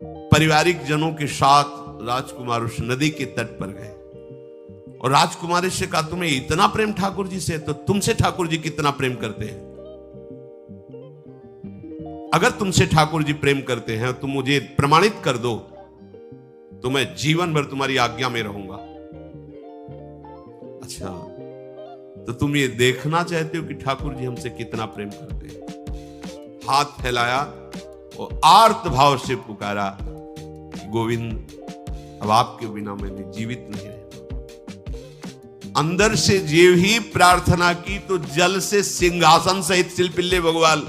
पारिवारिक जनों के साथ राजकुमार उस नदी के तट पर गए और राजकुमारी से कहा, तुम्हें इतना प्रेम ठाकुर जी से, तो तुमसे ठाकुर जी कितना प्रेम करते हैं? अगर तुमसे ठाकुर जी प्रेम करते हैं तो मुझे प्रमाणित कर दो, तो मैं जीवन भर तुम्हारी आज्ञा में रहूंगा। अच्छा, तो तुम ये देखना चाहते हो कि ठाकुर जी हमसे कितना प्रेम करते हैं? हाथ फैलाया और आर्त भाव से पुकारा, गोविंद, अब आपके बिना मैं जीवित नहीं रहता। अंदर से जेव ही प्रार्थना की तो जल से सिंहासन सहित शिल्पिल्ले भगवान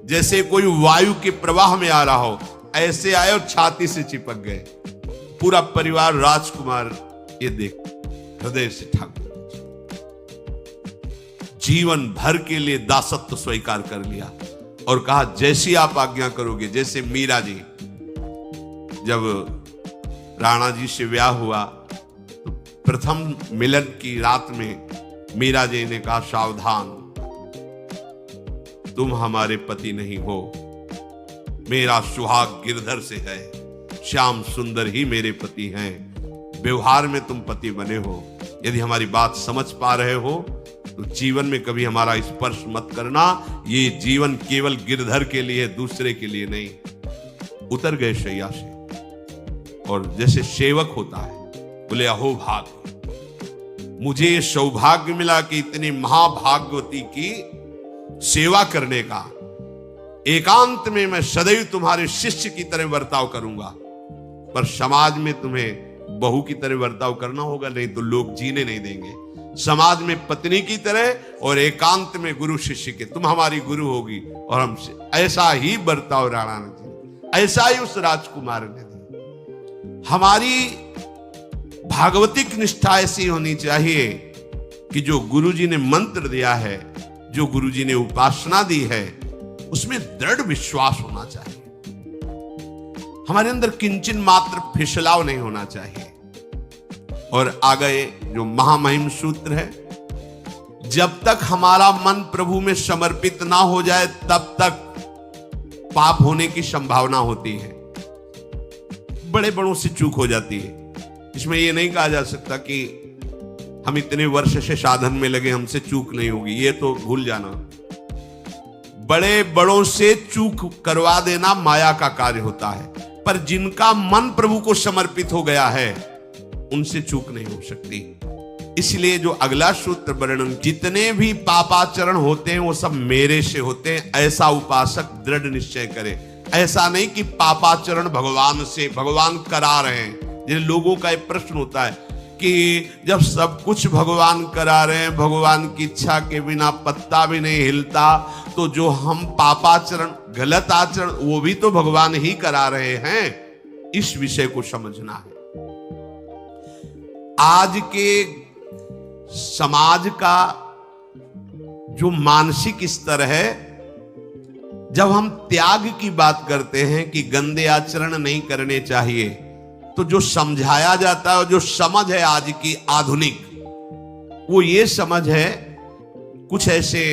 जैसे कोई वायु के प्रवाह में आ रहा हो, ऐसे आए और छाती से चिपक गए। पूरा परिवार राजकुमार ये देख हृदय से ठाकुर जीवन भर के लिए दासत्व स्वीकार कर लिया और कहा, जैसी आप आज्ञा करोगे। जैसे मीरा जी, जब राणा जी से ब्याह हुआ तो प्रथम मिलन की रात में मीरा जी ने कहा, सावधान, तुम हमारे पति नहीं हो, मेरा सुहाग गिरधर से है, श्याम सुंदर ही मेरे पति हैं। व्यवहार में तुम पति बने हो, यदि हमारी बात समझ पा रहे हो तो जीवन में कभी हमारा स्पर्श मत करना, ये जीवन केवल गिरधर के लिए, दूसरे के लिए नहीं। उतर गए शैया से और जैसे सेवक होता है, बोले, अहो भाग, मुझे सौभाग्य मिला कि इतनी महाभाग्यवती की सेवा करने का। एकांत में मैं सदैव तुम्हारे शिष्य की तरह बर्ताव करूंगा, पर समाज में तुम्हें बहू की तरह बर्ताव करना होगा, नहीं तो लोग जीने नहीं देंगे। समाज में पत्नी की तरह और एकांत में गुरु शिष्य के, तुम हमारी गुरु होगी और हमसे ऐसा ही बर्ताव राणा ने दिया, ऐसा ही उस राजकुमार ने दिया। हमारी भागवतिक निष्ठा ऐसी होनी चाहिए कि जो गुरु जी ने मंत्र दिया है, जो गुरु जी ने उपासना दी है, उसमें दृढ़ विश्वास होना चाहिए। हमारे अंदर किंचन मात्र फिसलाव नहीं होना चाहिए। और आ गए जो महामहिम सूत्र है, जब तक हमारा मन प्रभु में समर्पित ना हो जाए तब तक पाप होने की संभावना होती है, बड़े बड़ों से चूक हो जाती है। इसमें यह नहीं कहा जा सकता कि हम इतने वर्ष से साधन में लगे, हमसे चूक नहीं होगी, ये तो भूल जाना। बड़े बड़ों से चूक करवा देना माया का कार्य होता है, पर जिनका मन प्रभु को समर्पित हो गया है उनसे चूक नहीं हो सकती। इसलिए जो अगला सूत्र वर्णन, जितने भी पापाचरण होते हैं वो सब मेरे से होते हैं, ऐसा उपासक दृढ़ निश्चय करे। ऐसा नहीं कि पापाचरण भगवान से, भगवान करा रहे हैं। जिन लोगों का एक प्रश्न होता है कि जब सब कुछ भगवान करा रहे हैं, भगवान की इच्छा के बिना पत्ता भी नहीं हिलता, तो जो हम पापाचरण, गलत आचरण, वो भी तो भगवान ही करा रहे हैं। इस विषय को समझना है। आज के समाज का जो मानसिक स्तर है, जब हम त्याग की बात करते हैं कि गंदे आचरण नहीं करने चाहिए, तो जो समझाया जाता है, जो समझ है आज की आधुनिक, वो ये समझ है, कुछ ऐसे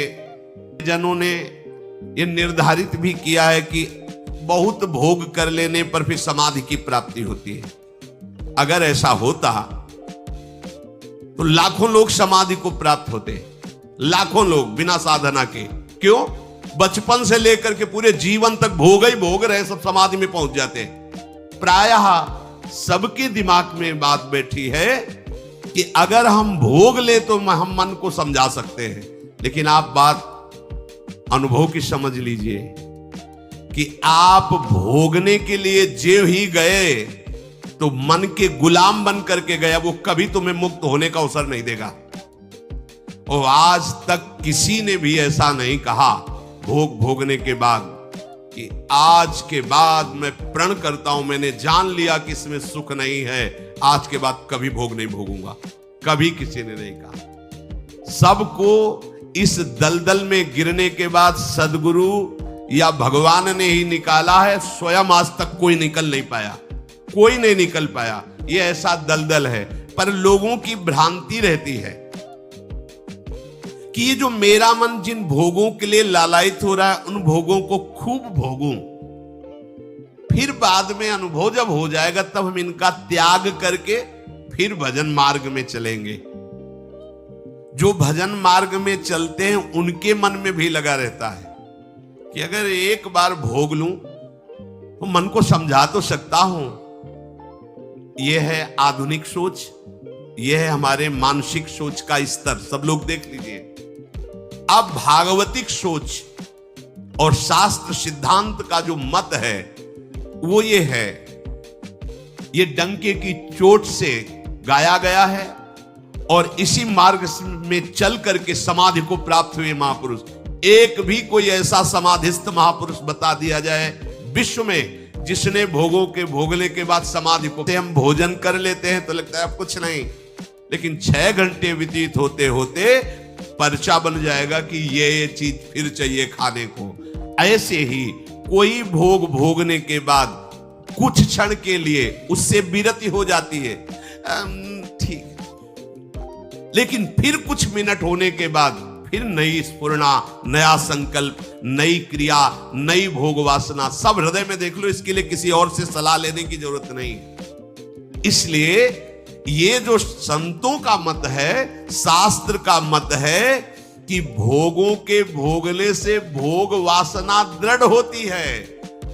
जनों ने ये निर्धारित भी किया है कि बहुत भोग कर लेने पर फिर समाधि की प्राप्ति होती है। अगर ऐसा होता तो लाखों लोग समाधि को प्राप्त होते, लाखों लोग बिना साधना के। क्यों? बचपन से लेकर के पूरे जीवन तक भोग ही भोग रहे, सब समाधि में पहुंच जाते हैं। प्रायः सबके दिमाग में बात बैठी है कि अगर हम भोग ले तो हम मन को समझा सकते हैं, लेकिन आप बात अनुभव की समझ लीजिए कि आप भोगने के लिए जेव ही गए तो मन के गुलाम बन करके गया, वो कभी तुम्हें मुक्त होने का अवसर नहीं देगा। और आज तक किसी ने भी ऐसा नहीं कहा भोग भोगने के बाद कि आज के बाद मैं प्रण करता हूं, मैंने जान लिया कि इसमें सुख नहीं है, आज के बाद कभी भोग नहीं भोगूंगा। कभी किसी ने नहीं कहा। सबको इस दलदल में गिरने के बाद सदगुरु या भगवान ने ही निकाला है, स्वयं आज तक कोई निकल नहीं पाया, कोई नहीं निकल पाया। ये ऐसा दलदल है। पर लोगों की भ्रांति रहती है कि ये जो मेरा मन जिन भोगों के लिए लालायित हो रहा है, उन भोगों को खूब भोगूं, फिर बाद में अनुभव जब हो जाएगा तब हम इनका त्याग करके फिर भजन मार्ग में चलेंगे। जो भजन मार्ग में चलते हैं उनके मन में भी लगा रहता है कि अगर एक बार भोग लूं तो मन को समझा तो सकता हूं। यह है आधुनिक सोच, यह है हमारे मानसिक सोच का स्तर। सब लोग देख लीजिए। अब भागवतिक सोच और शास्त्र सिद्धांत का जो मत है वो ये है, ये डंके की चोट से गाया गया है और इसी मार्ग में चल करके समाधि को प्राप्त हुए महापुरुष। एक भी कोई ऐसा समाधिस्थ महापुरुष बता दिया जाए विश्व में जिसने भोगों के भोगने के बाद समाधि को, हम भोजन कर लेते हैं तो लगता है अब कुछ नहीं, लेकिन 6 घंटे व्यतीत होते होते पर्चा बन जाएगा कि ये चीज फिर चाहिए खाने को। ऐसे ही कोई भोग भोगने के बाद कुछ क्षण के लिए उससे विरति हो जाती है, ठीक, लेकिन फिर कुछ मिनट होने के बाद फिर नई स्फुरना, नया संकल्प, नई क्रिया, नई भोग वासना सब हृदय में देख लो। इसके लिए किसी और से सलाह लेने की जरूरत नहीं। इसलिए ये जो संतों का मत है, शास्त्र का मत है कि भोगों के भोगने से भोग वासना दृढ़ होती है,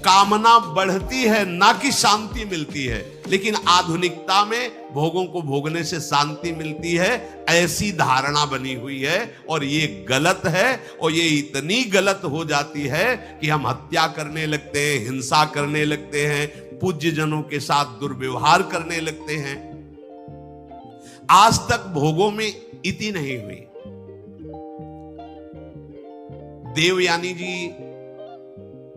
कामना बढ़ती है, ना कि शांति मिलती है। लेकिन आधुनिकता में भोगों को भोगने से शांति मिलती है, ऐसी धारणा बनी हुई है और ये गलत है। और ये इतनी गलत हो जाती है कि हम हत्या करने लगते हैं, हिंसा करने लगते हैं, पूज्य जनों के साथ दुर्व्यवहार करने लगते हैं। आज तक भोगों में इति नहीं हुई। देवयानी जी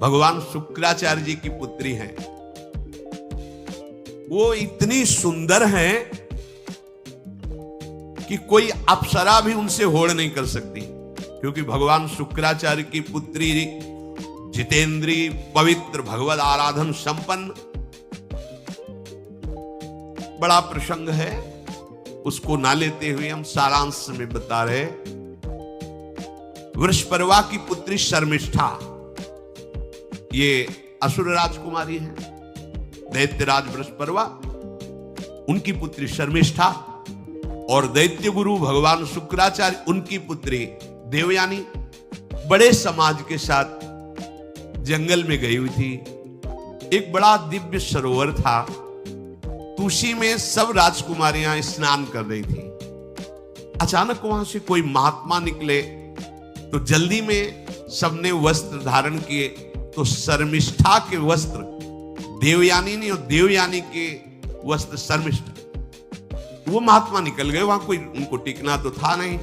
भगवान शुक्राचार्य जी की पुत्री हैं। वो इतनी सुंदर हैं कि कोई अप्सरा भी उनसे होड़ नहीं कर सकती, क्योंकि भगवान शुक्राचार्य की पुत्री जितेंद्री, पवित्र, भगवद आराधन संपन्न। बड़ा प्रसंग है, उसको ना लेते हुए हम सारांश में बता रहे। वृषपर्वा की पुत्री शर्मिष्ठा, ये असुर राजकुमारी है। दैत्यराज वृषपर्वा, उनकी पुत्री शर्मिष्ठा, और दैत्य गुरु भगवान शुक्राचार्य, उनकी पुत्री देवयानी बड़े समाज के साथ जंगल में गई हुई थी। एक बड़ा दिव्य सरोवर था, उसी में सब राजकुमारियां स्नान कर रही थी। अचानक वहां से कोई महात्मा निकले तो जल्दी में सबने वस्त्र धारण किए। तो शर्मिष्ठा के वस्त्र देवयानी ने और देवयानी के वस्त्र शर्मिष्ठा। वो महात्मा निकल गए, वहां कोई उनको टिकना तो था नहीं।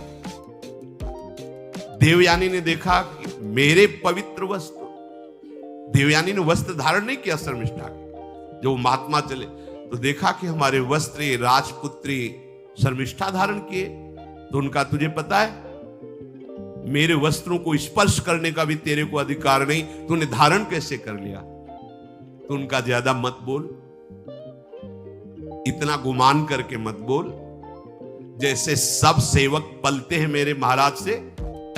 देवयानी ने देखा कि मेरे पवित्र वस्त्र, देवयानी ने वस्त्र धारण नहीं किया शर्मिष्ठा के। जब वो महात्मा चले तो देखा कि हमारे वस्त्र राजपुत्री शर्मिष्ठा धारण किए। तो उनका, तुझे पता है मेरे वस्त्रों को स्पर्श करने का भी तेरे को अधिकार नहीं, तूने धारण कैसे कर लिया? तो उनका, ज्यादा मत बोल, इतना गुमान करके मत बोल। जैसे सब सेवक पलते हैं मेरे महाराज से,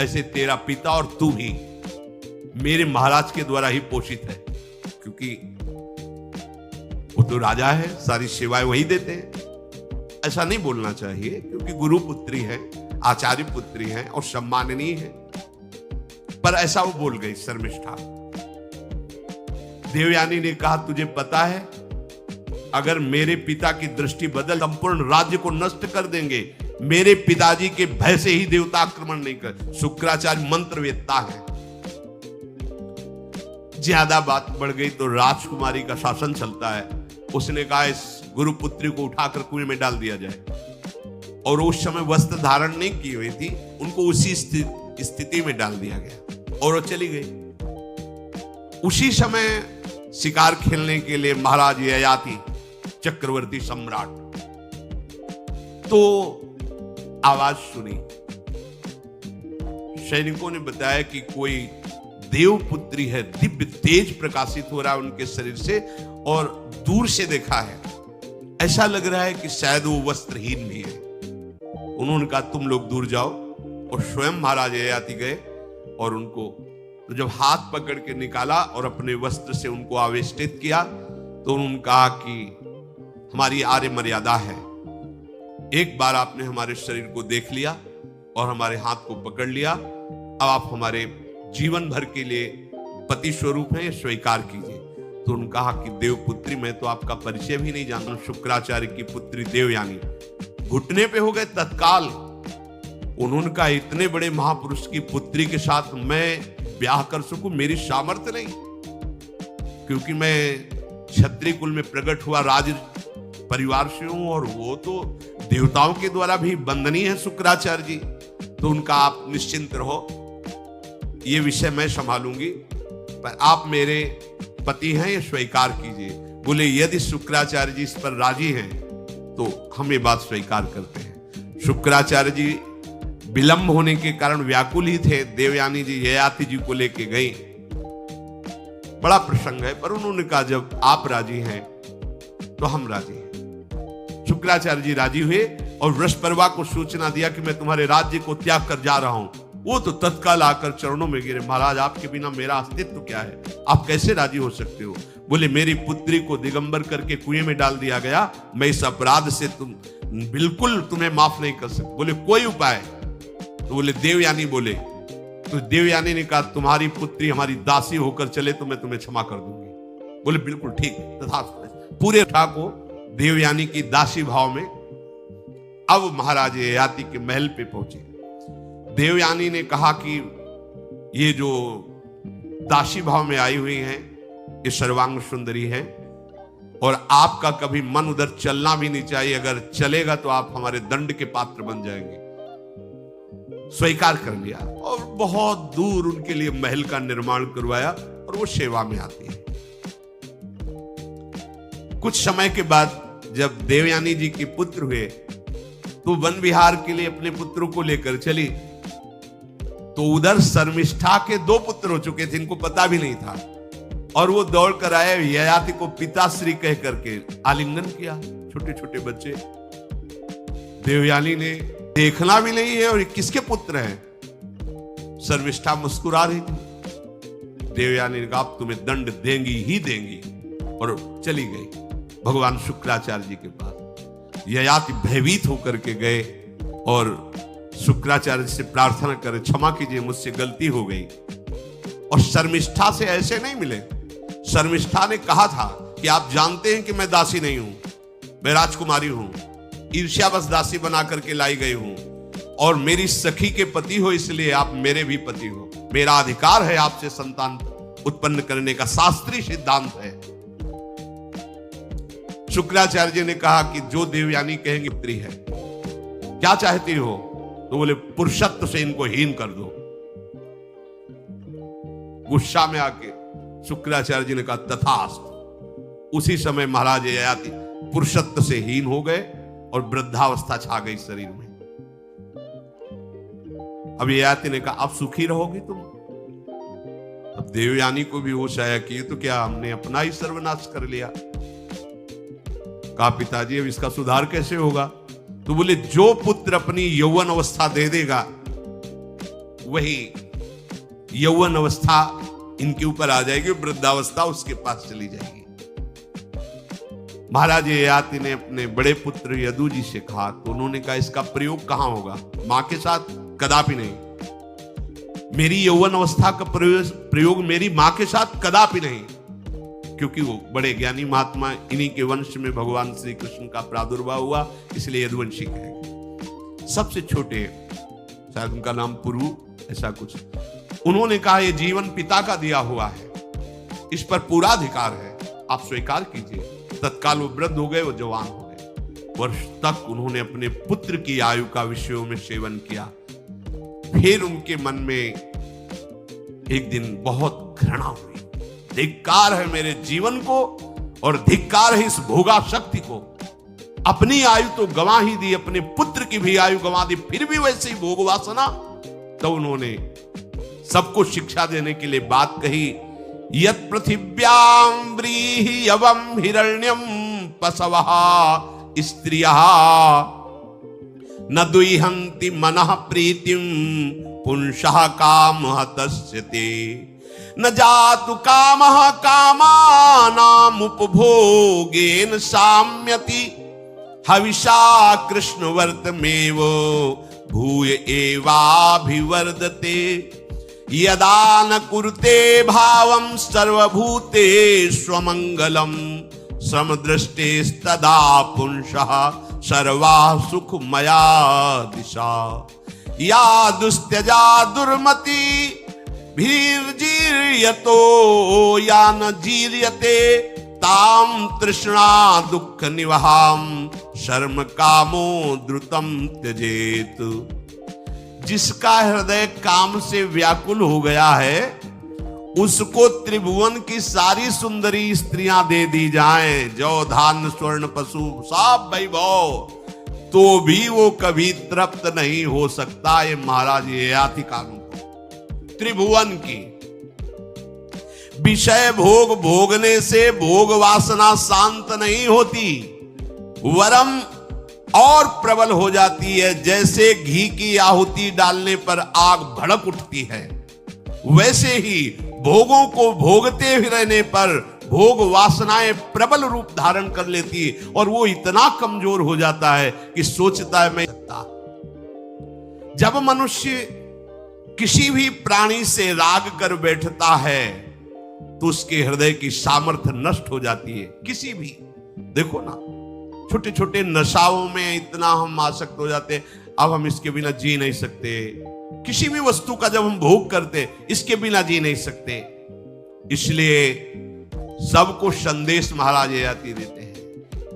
ऐसे तेरा पिता और तू भी मेरे महाराज के द्वारा ही पोषित है, क्योंकि वो तो राजा है, सारी सेवाएं वही देते हैं। ऐसा नहीं बोलना चाहिए, क्योंकि गुरु पुत्री है, आचार्य पुत्री है और सम्माननीय है। पर ऐसा वो बोल गई शर्मिष्ठा। देवयानी ने कहा, तुझे पता है अगर मेरे पिता की दृष्टि बदल संपूर्ण राज्य को नष्ट कर देंगे। मेरे पिताजी के भय से ही देवता आक्रमण नहीं कर। शुक्राचार्य मंत्रवेत्ता है। ज्यादा बात बढ़ गई तो राजकुमारी का शासन चलता है। उसने कहा, इस गुरुपुत्री को उठाकर कुएं में डाल दिया जाए। और उस समय वस्त्र धारण नहीं की हुई थी, उनको उसी स्थिति में डाल दिया गया और वो चली गई। उसी समय शिकार खेलने के लिए महाराज ययाति, चक्रवर्ती सम्राट, तो आवाज सुनी। सैनिकों ने बताया कि कोई देवपुत्री है, दिव्य तेज प्रकाशित हो रहा है उनके शरीर से, और दूर से देखा है ऐसा लग रहा है कि शायद वो वस्त्रहीन भी है। उन्होंने कहा, तुम लोग दूर जाओ, और स्वयं महाराज ययाति गए और उनको तो जब हाथ पकड़ के निकाला और अपने वस्त्र से उनको आवेष्टित किया तो उन्होंने कहा कि हमारी आर्य मर्यादा है, एक बार आपने हमारे शरीर को देख लिया और हमारे हाथ को पकड़ लिया, अब आप हमारे जीवन भर के लिए पति स्वरूप हैं, स्वीकार कीजिए। तो उन्होंने कहा कि देवपुत्री, मैं तो आपका परिचय भी नहीं जानता। शुक्राचार्य की पुत्री देवयानी घुटने पे हो गए तत्काल। उन्होंने कहा इतने बड़े महापुरुष की पुत्री के साथ मैं ब्याह कर सकूं, मेरी सामर्थ्य नहीं, क्योंकि मैं क्षत्रिय कुल में प्रकट हुआ राज परिवार से हूं और वो तो देवताओं के द्वारा भी वंदनीय है शुक्राचार्य जी। तो उनका आप निश्चिंत रहो, ये विषय मैं संभालूंगी, पर आप मेरे पति हैं, ये स्वीकार कीजिए। बोले यदि शुक्राचार्य जी इस पर राजी हैं तो हम ये बात स्वीकार करते हैं। शुक्राचार्य जी विलंब होने के कारण व्याकुल ही थे। देवयानी जी ययाति जी को लेके गई, बड़ा प्रसंग है, पर उन्होंने कहा जब आप राजी हैं तो हम राजी हैं। शुक्राचार्य जी राजी हुए और वृषपर्वा को सूचना दिया कि मैं तुम्हारे राज्य को त्याग कर जा रहा हूं। वो तो तत्काल आकर चरणों में गिरे, महाराज आपके बिना मेरा अस्तित्व क्या है, आप कैसे राजी हो सकते हो। बोले मेरी पुत्री को दिगंबर करके कुएं में डाल दिया गया, मैं इस अपराध से बिल्कुल तुम्हें माफ नहीं कर सकता। बोले कोई उपाय? तो बोले देवयानी बोले, तो देवयानी ने कहा तुम्हारी पुत्री हमारी दासी होकर चले तो मैं तुम्हें क्षमा कर दूंगी। बोले बिल्कुल ठीक, तथास्तु। पूरे को देवयानी की दासी भाव में अब महाराज ययाति के महल पे पहुंचे। देवयानी ने कहा कि ये जो दासी भाव में आई हुई हैं ये सर्वांग सुंदरी है और आपका कभी मन उधर चलना भी नहीं चाहिए, अगर चलेगा तो आप हमारे दंड के पात्र बन जाएंगे। स्वीकार कर लिया और बहुत दूर उनके लिए महल का निर्माण करवाया और वो सेवा में आती है। कुछ समय के बाद जब देवयानी जी के पुत्र हुए तो वन विहार के लिए अपने पुत्रों को लेकर चली, तो उधर शर्मिष्ठा के 2 पुत्र हो चुके थे, इनको पता भी नहीं था, और वो दौड़ कर आए, ययाति को पिताश्री कह करके आलिंगन किया। छोटे छोटे बच्चे, देवयानी ने देखना भी नहीं है और किसके पुत्र हैं। शर्मिष्ठा मुस्कुरा रही थी। देवयानी ने कहा अब तुम्हें दंड देंगी ही देंगी, और चली गई भगवान शुक्राचार्य जी के पास। ययाति भयभीत होकर के गए और शुक्राचार्य से प्रार्थना करे, क्षमा कीजिए मुझसे गलती हो गई। और शर्मिष्ठा से ऐसे नहीं मिले। शर्मिष्ठा ने कहा था कि आप जानते हैं कि मैं दासी नहीं हूं, मैं राजकुमारी हूं, ईर्ष्यावश दासी बना करके लाई गई हूं, और मेरी सखी के पति हो इसलिए आप मेरे भी पति हो, मेरा अधिकार है आपसे संतान उत्पन्न करने का, शास्त्रीय सिद्धांत है। शुक्राचार्य जी ने कहा कि जो देवयानी कहेंगे पुत्री है, क्या चाहती हो? तो बोले पुरुषत्व से इनको हीन कर दो। गुस्सा में आके शुक्राचार्य जी ने कहा तथास्तु। उसी समय महाराज ययाति पुरुषत्व से हीन हो गए और वृद्धावस्था छा गई शरीर में। अब ययाति ने कहा अब सुखी रहोगी तुम। अब देवयानी को भी होश आया कि ये तो क्या हमने अपना ही सर्वनाश कर लिया। कहा पिताजी अब इसका सुधार कैसे होगा? तो बोले जो पुत्र अपनी यौवन अवस्था दे देगा वही यौवन अवस्था इनके ऊपर आ जाएगी, वृद्धावस्था उसके पास चली जाएगी। महाराज ययाति ने अपने बड़े पुत्र यदु जी से कहा, तो उन्होंने कहा इसका प्रयोग कहां होगा? मां के साथ कदापि नहीं। मेरी यौवन अवस्था का प्रयोग मेरी मां के साथ कदापि नहीं, क्योंकि वो बड़े ज्ञानी महात्मा, इन्हीं के वंश में भगवान श्री कृष्ण का प्रादुर्भाव हुआ, इसलिए यदुवंशी कहेंगे। सबसे छोटे, शायद उनका नाम पुरु ऐसा कुछ, उन्होंने कहा ये जीवन पिता का दिया हुआ है, इस पर पूरा अधिकार है, आप स्वीकार कीजिए। तत्काल वो वृद्ध हो गए, वो जवान हो गए। वर्ष तक उन्होंने अपने पुत्र की आयु का विषयों में सेवन किया। फिर उनके मन में एक दिन बहुत घृणा हुई, धिक्कार है मेरे जीवन को और धिक्कार है इस भोगा शक्ति को। अपनी आयु तो गंवा ही दी, अपने पुत्र की भी आयु गंवा दी, फिर भी वैसे ही भोग वासना। तो उन्होंने सबको शिक्षा देने के लिए बात कही, यत् पृथिव्यां व्रीह्यवं हिरण्यं पशवः स्त्रियः न दुह्यन्ति मनः प्रीतिं पुंसः कामः तस्य ते न जातु कामः कामानाम् उपभोगेन साम्यति हविषा कृष्णवर्तमेव भूय एवाभिवर्धते यदा न कुरुते भावं सर्वभूतेष्वमङ्गलम् समदृष्टेस्तदा पुंसः सर्वा सुखमया दिशा या दुस्त्यजा दुर्मति भीर्जीर्यतो या न जीर्यते ताम तृष्णा दुख निवहाम शर्म कामो द्रुतम त्यजेत। जिसका हृदय काम से व्याकुल हो गया है उसको त्रिभुवन की सारी सुंदरी स्त्रियां दे दी जाएं, जौ धान्य स्वर्ण पशु सब वैभव, तो भी वो कभी तृप्त नहीं हो सकता। ये महाराज ये आती कानून त्रिभुवन की विषय भोग भोगने से भोग वासना शांत नहीं होती, वरम और प्रबल हो जाती है। जैसे घी की आहुति डालने पर आग भड़क उठती है, वैसे ही भोगों को भोगते ही रहने पर भोग वासनाएं प्रबल रूप धारण कर लेती और वो इतना कमजोर हो जाता है कि सोचता है मैं सकता। जब मनुष्य किसी भी प्राणी से राग कर बैठता है तो उसके हृदय की सामर्थ्य नष्ट हो जाती है। किसी भी देखो ना, छोटे छोटे नशाओं में इतना हम आसक्त हो जाते हैं, अब हम इसके बिना जी नहीं सकते। किसी भी वस्तु का जब हम भोग करते इसके बिना जी नहीं सकते। इसलिए सबको संदेश महाराज आती देते हैं,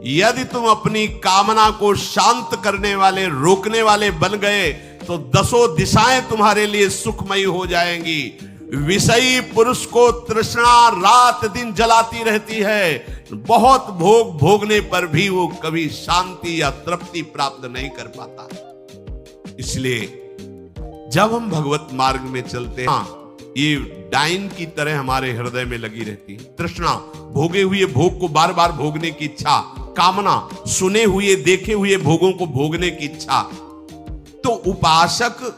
यदि तुम अपनी कामना को शांत करने वाले रोकने वाले बन गए तो दसों दिशाएं तुम्हारे लिए सुखमयी हो जाएंगी। विषयी पुरुष को तृष्णा रात दिन जलाती रहती है, बहुत भोग भोगने पर भी वो कभी शांति या तृप्ति प्राप्त नहीं कर पाता। इसलिए जब हम भगवत मार्ग में चलते हैं, ये डाइन की तरह हमारे हृदय में लगी रहती है। तृष्णा, भोगे हुए भोग को बार बार भोगने की इच्छा, कामना, सुने हुए देखे हुए भोगों को भोगने की इच्छा। तो उपासक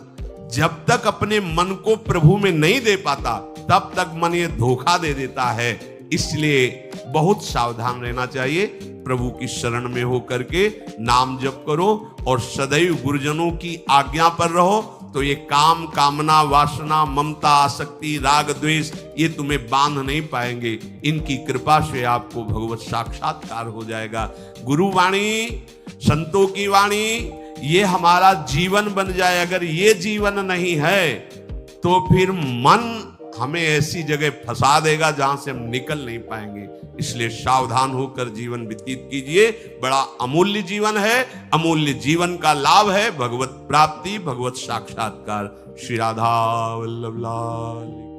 जब तक अपने मन को प्रभु में नहीं दे पाता तब तक मन ये धोखा दे देता है। इसलिए बहुत सावधान रहना चाहिए। प्रभु की शरण में हो करके नाम जप करो और सदैव गुरुजनों की आज्ञा पर रहो, तो ये काम, कामना, वासना, ममता, आसक्ति, राग, द्वेष ये तुम्हें बांध नहीं पाएंगे। इनकी कृपा से आपको भगवत साक्षात्कार हो जाएगा। गुरु वाणी, संतों की वाणी, ये हमारा जीवन बन जाए। अगर ये जीवन नहीं है तो फिर मन हमें ऐसी जगह फंसा देगा जहां से हम निकल नहीं पाएंगे। इसलिए सावधान होकर जीवन व्यतीत कीजिए। बड़ा अमूल्य जीवन है, अमूल्य जीवन का लाभ है भगवत प्राप्ति, भगवत साक्षात्कार। श्री राधा वल्लभ लाल।